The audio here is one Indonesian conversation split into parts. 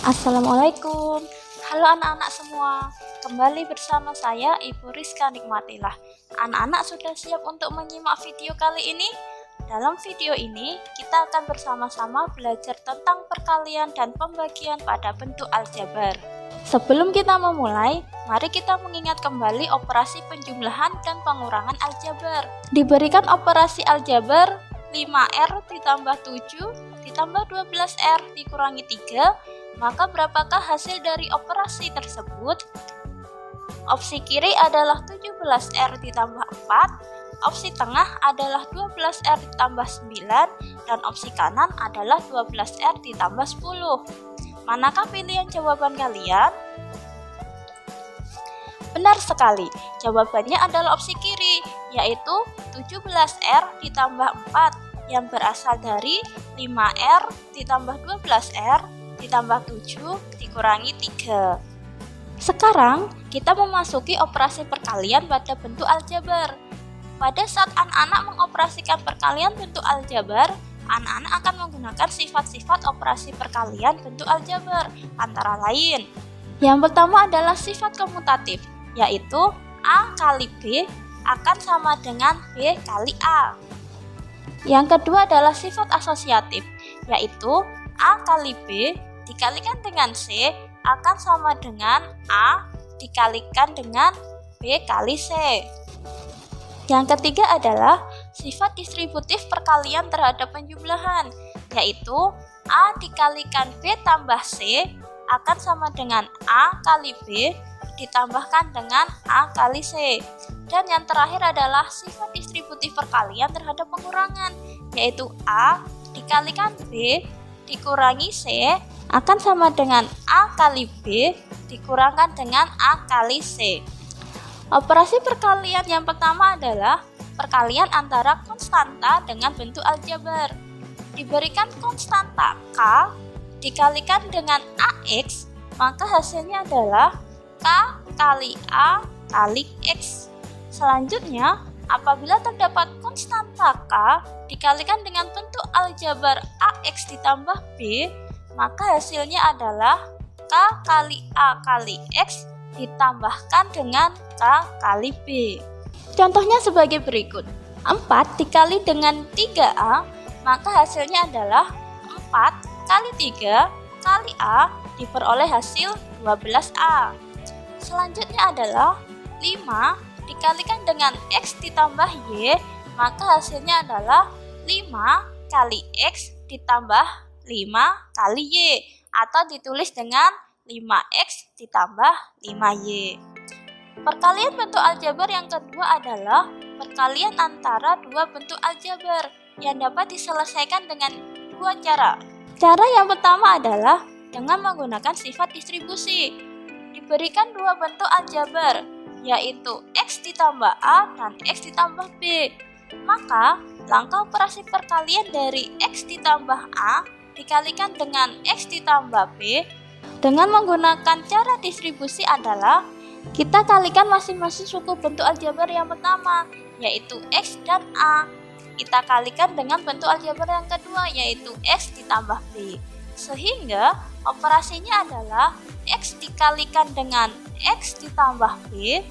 Assalamualaikum. Halo anak-anak semua. Kembali bersama saya Ibu Rizka Nikmatilah. Anak-anak sudah siap untuk menyimak video kali ini? Dalam video ini, kita akan bersama-sama belajar tentang perkalian dan pembagian pada bentuk aljabar. Sebelum kita memulai, mari kita mengingat kembali operasi penjumlahan dan pengurangan aljabar. Diberikan operasi aljabar 5R ditambah 7 ditambah 12R dikurangi 3, maka berapakah hasil dari operasi tersebut? Opsi kiri adalah 17R ditambah 4, opsi tengah adalah 12R ditambah 9, dan opsi kanan adalah 12R ditambah 10. Manakah pilihan jawaban kalian? Benar sekali, jawabannya adalah opsi kiri, yaitu 17R ditambah 4, yang berasal dari 5R ditambah 12R ditambah 7 dikurangi 3. Sekarang kita memasuki operasi perkalian pada bentuk aljabar. Pada saat anak-anak mengoperasikan perkalian bentuk aljabar, anak-anak akan menggunakan sifat-sifat operasi perkalian bentuk aljabar, antara lain. Yang pertama adalah sifat komutatif, yaitu A kali B akan sama dengan B kali A. Yang kedua adalah sifat asosiatif, yaitu A kali B dikalikan dengan C akan sama dengan A dikalikan dengan B kali C. Yang ketiga adalah sifat distributif perkalian terhadap penjumlahan, yaitu A dikalikan B tambah C akan sama dengan A kali B ditambahkan dengan A kali C. Dan yang terakhir adalah sifat distributif perkalian terhadap pengurangan, yaitu A dikalikan B dikurangi C akan sama dengan A kali B dikurangkan dengan A kali C. Operasi perkalian yang pertama adalah perkalian antara konstanta dengan bentuk aljabar. Diberikan konstanta K dikalikan dengan AX, maka hasilnya adalah K kali A kali X. Selanjutnya, apabila terdapat konstanta K dikalikan dengan bentuk aljabar AX ditambah B, maka hasilnya adalah K kali A kali X ditambahkan dengan K kali B. Contohnya sebagai berikut. 4 dikali dengan 3A, maka hasilnya adalah 4 kali 3 kali A diperoleh hasil 12A. Selanjutnya adalah 5 dikalikan dengan X ditambah Y, maka hasilnya adalah 5 kali X ditambah 5 kali Y, atau ditulis dengan 5X ditambah 5Y. Perkalian bentuk aljabar yang kedua adalah perkalian antara dua bentuk aljabar yang dapat diselesaikan dengan dua cara. Cara yang pertama adalah dengan menggunakan sifat distribusi. Diberikan dua bentuk aljabar, yaitu X ditambah A dan X ditambah B. Maka, langkah operasi perkalian dari X ditambah A dikalikan dengan X ditambah B dengan menggunakan cara distribusi adalah kita kalikan masing-masing suku bentuk aljabar yang pertama, yaitu X dan A. Kita kalikan dengan bentuk aljabar yang kedua, yaitu X ditambah B. Sehingga operasinya adalah X dikalikan dengan X ditambah B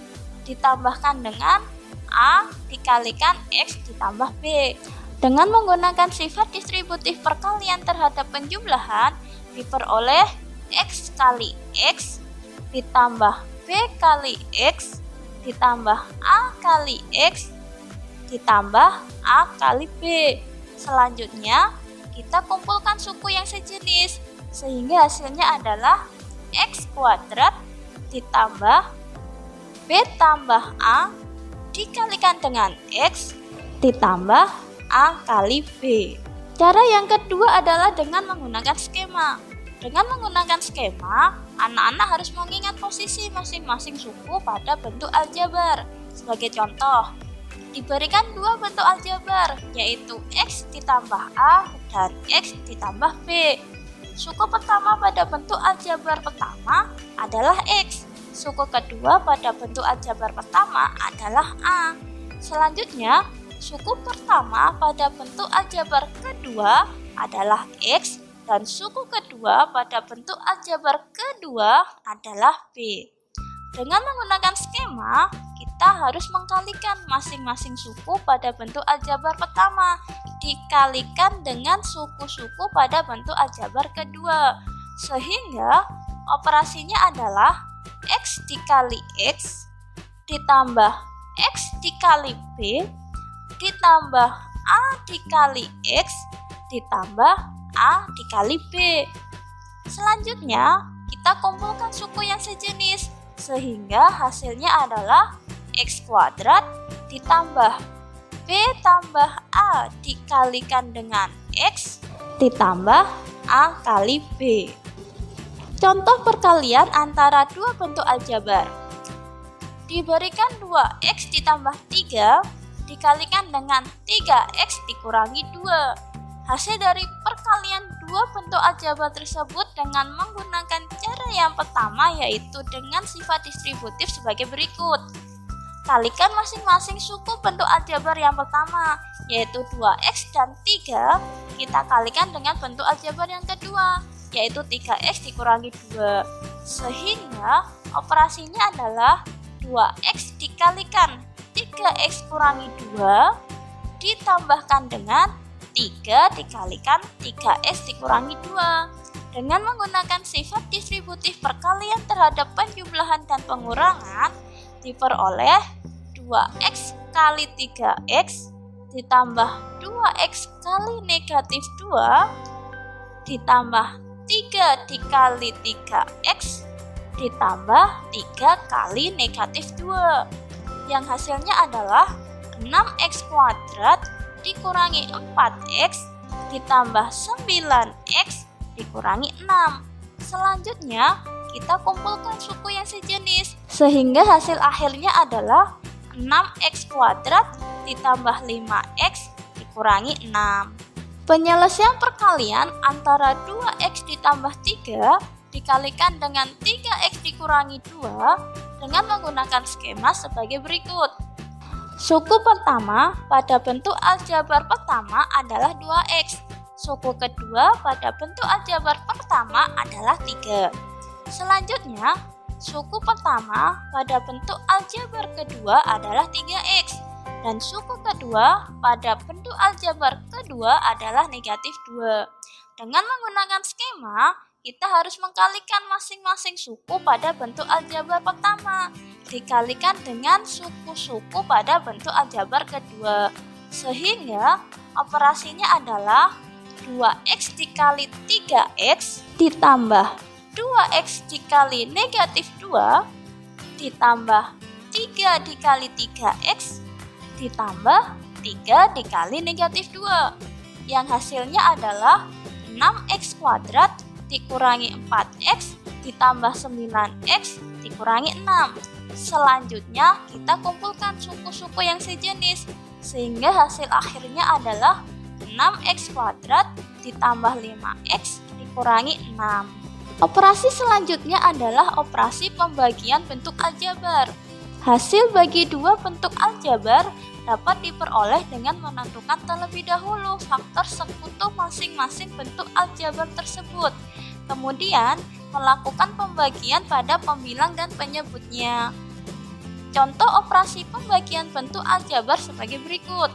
ditambahkan dengan A dikalikan X ditambah B. Dengan menggunakan sifat distributif perkalian terhadap penjumlahan, diperoleh X kali X ditambah B kali X ditambah A kali X ditambah A kali B. Selanjutnya, kita kumpulkan suku yang sejenis, sehingga hasilnya adalah X kuadrat ditambah B tambah A dikalikan dengan X ditambah A kali B. Cara yang kedua adalah dengan menggunakan skema. Dengan menggunakan skema, anak-anak harus mengingat posisi masing-masing suku pada bentuk aljabar. Sebagai contoh, diberikan dua bentuk aljabar, yaitu X ditambah A dan X ditambah B. Suku pertama pada bentuk aljabar pertama adalah X. Suku kedua pada bentuk aljabar pertama adalah A. Selanjutnya, suku pertama pada bentuk aljabar kedua adalah X dan suku kedua pada bentuk aljabar kedua adalah B. Dengan menggunakan skema, kita harus mengkalikan masing-masing suku pada bentuk aljabar pertama dikalikan dengan suku-suku pada bentuk aljabar kedua, sehingga operasinya adalah X dikali X ditambah X dikali B ditambah A dikali X ditambah A dikali B. Selanjutnya, kita kumpulkan suku yang sejenis, sehingga hasilnya adalah X kuadrat ditambah B tambah A dikalikan dengan X ditambah A kali B. Contoh perkalian antara dua bentuk aljabar. Diberikan 2X ditambah 3 dikalikan dengan 3X dikurangi 2. Hasil dari perkalian dua bentuk aljabar tersebut dengan menggunakan cara yang pertama, yaitu dengan sifat distributif sebagai berikut. Kalikan masing-masing suku bentuk aljabar yang pertama, yaitu 2X dan 3, kita kalikan dengan bentuk aljabar yang kedua, yaitu 3X dikurangi 2. Sehingga operasinya adalah 2X dikalikan 3X kurangi 2 ditambahkan dengan 3 dikalikan 3X dikurangi 2. Dengan menggunakan sifat distributif perkalian terhadap penjumlahan dan pengurangan, diperoleh 2X kali 3X ditambah 2X kali negatif 2 ditambah 3 dikali 3X ditambah 3 kali negatif 2, yang hasilnya adalah 6X kuadrat dikurangi 4X ditambah 9X dikurangi 6. Selanjutnya, kita kumpulkan suku yang sejenis, sehingga hasil akhirnya adalah 6X kuadrat ditambah 5X dikurangi 6. Penyelesaian perkalian antara 2X ditambah 3 dikalikan dengan 3X dikurangi 2 dengan menggunakan skema sebagai berikut. Suku pertama pada bentuk aljabar pertama adalah 2X. Suku kedua pada bentuk aljabar pertama adalah 3. Selanjutnya, suku pertama pada bentuk aljabar kedua adalah 3X. Dan suku kedua pada bentuk aljabar kedua adalah negatif 2. Dengan menggunakan skema, kita harus mengkalikan masing-masing suku pada bentuk aljabar pertama dikalikan dengan suku-suku pada bentuk aljabar kedua, sehingga operasinya adalah 2X dikali 3X ditambah 2X dikali negatif 2 ditambah 3 dikali 3X ditambah 3 dikali negatif 2, yang hasilnya adalah 6X kuadrat dikurangi 4X ditambah 9X dikurangi 6. Selanjutnya, kita kumpulkan suku-suku yang sejenis, sehingga hasil akhirnya adalah 6X kuadrat ditambah 5X dikurangi 6. Operasi selanjutnya adalah operasi pembagian bentuk aljabar. Hasil bagi dua bentuk aljabar dapat diperoleh dengan menentukan terlebih dahulu faktor sekutu masing-masing bentuk aljabar tersebut, kemudian melakukan pembagian pada pembilang dan penyebutnya. Contoh operasi pembagian bentuk aljabar sebagai berikut.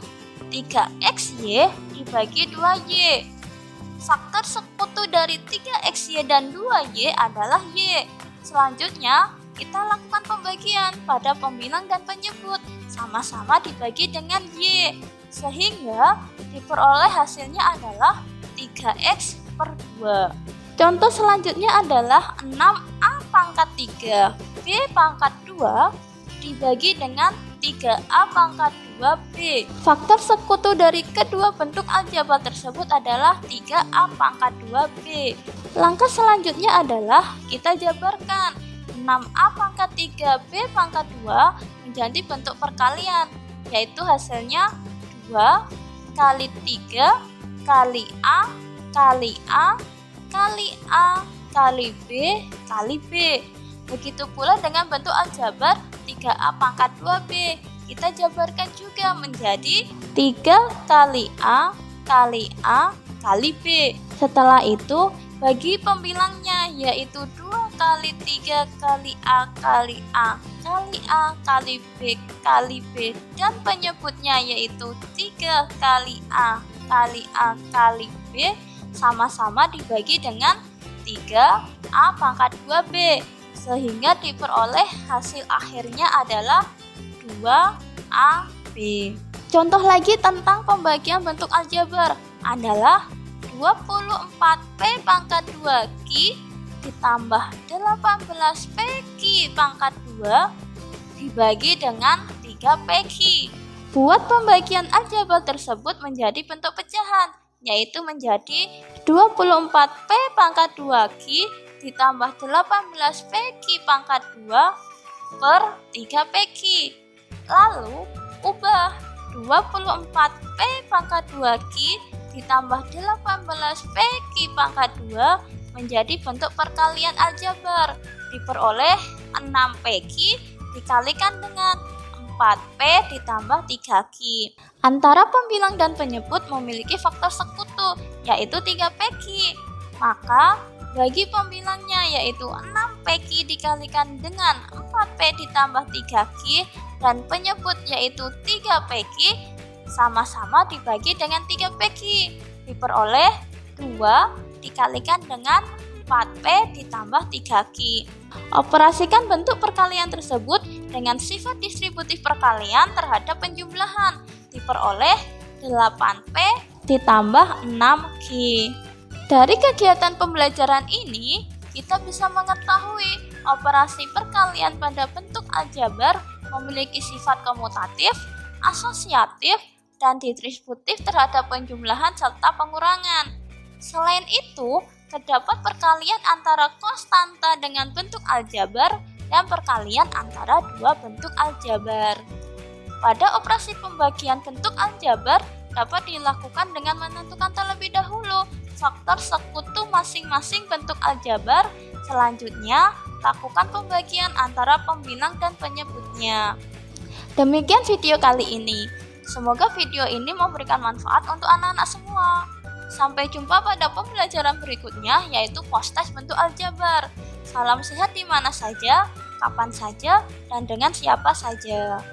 3XY dibagi 2Y. Faktor sekutu dari 3XY dan 2Y adalah Y. Selanjutnya, kita lakukan pembagian pada pembilang dan penyebut, sama-sama dibagi dengan Y, sehingga diperoleh hasilnya adalah 3X per 2. Contoh selanjutnya adalah 6A pangkat 3 B pangkat 2 dibagi dengan 3A pangkat 2B. Faktor sekutu dari kedua bentuk aljabar tersebut adalah 3A pangkat 2B. Langkah selanjutnya adalah kita jabarkan 6A pangkat 3B pangkat 2 menjadi bentuk perkalian, yaitu hasilnya 2 kali 3 kali A kali A kali A kali B kali B. Begitu pula dengan bentuk aljabar 3A pangkat 2B. Kita jabarkan juga menjadi 3 kali A kali A kali B. Setelah itu, bagi pembilangnya yaitu 2 kali 3 kali A kali A kali A kali B kali B, dan penyebutnya yaitu 3 kali A kali A kali B sama-sama dibagi dengan 3A pangkat 2B, sehingga diperoleh hasil akhirnya adalah 2AB. Contoh lagi tentang pembagian bentuk aljabar adalah 24P pangkat 2Q ditambah 18PQ pangkat 2 dibagi dengan 3PQ. Buat pembagian aljabar tersebut menjadi bentuk pecahan, yaitu menjadi 24P pangkat 2Q ditambah 18PQ pangkat 2 per 3PQ. Lalu, ubah 24P pangkat 2Q ditambah 18PQ pangkat 2 menjadi bentuk perkalian aljabar. Diperoleh 6PQ dikalikan dengan 4P ditambah 3Q. Antara pembilang dan penyebut memiliki faktor sekutu, yaitu 3PQ. Maka, bagi pembilangnya yaitu 6PQ dikalikan dengan 4P ditambah 3Q, dan penyebut yaitu 3PQ sama-sama dibagi dengan 3PQ. Diperoleh 2 dikalikan dengan 4P ditambah 3Q. Operasikan bentuk perkalian tersebut dengan sifat distributif perkalian terhadap penjumlahan. Diperoleh 8P ditambah 6Q. Dari kegiatan pembelajaran ini, kita bisa mengetahui operasi perkalian pada bentuk aljabar memiliki sifat komutatif, asosiatif, dan distributif terhadap penjumlahan serta pengurangan. Selain itu, terdapat perkalian antara konstanta dengan bentuk aljabar dan perkalian antara dua bentuk aljabar. Pada operasi pembagian bentuk aljabar dapat dilakukan dengan menentukan terlebih dahulu faktor sekutu masing-masing bentuk aljabar. Selanjutnya, lakukan pembagian antara pembilang dan penyebutnya. Demikian video kali ini. Semoga video ini memberikan manfaat untuk anak-anak semua. Sampai jumpa pada pembelajaran berikutnya, yaitu post-test bentuk aljabar. Salam sehat di mana saja, kapan saja, dan dengan siapa saja.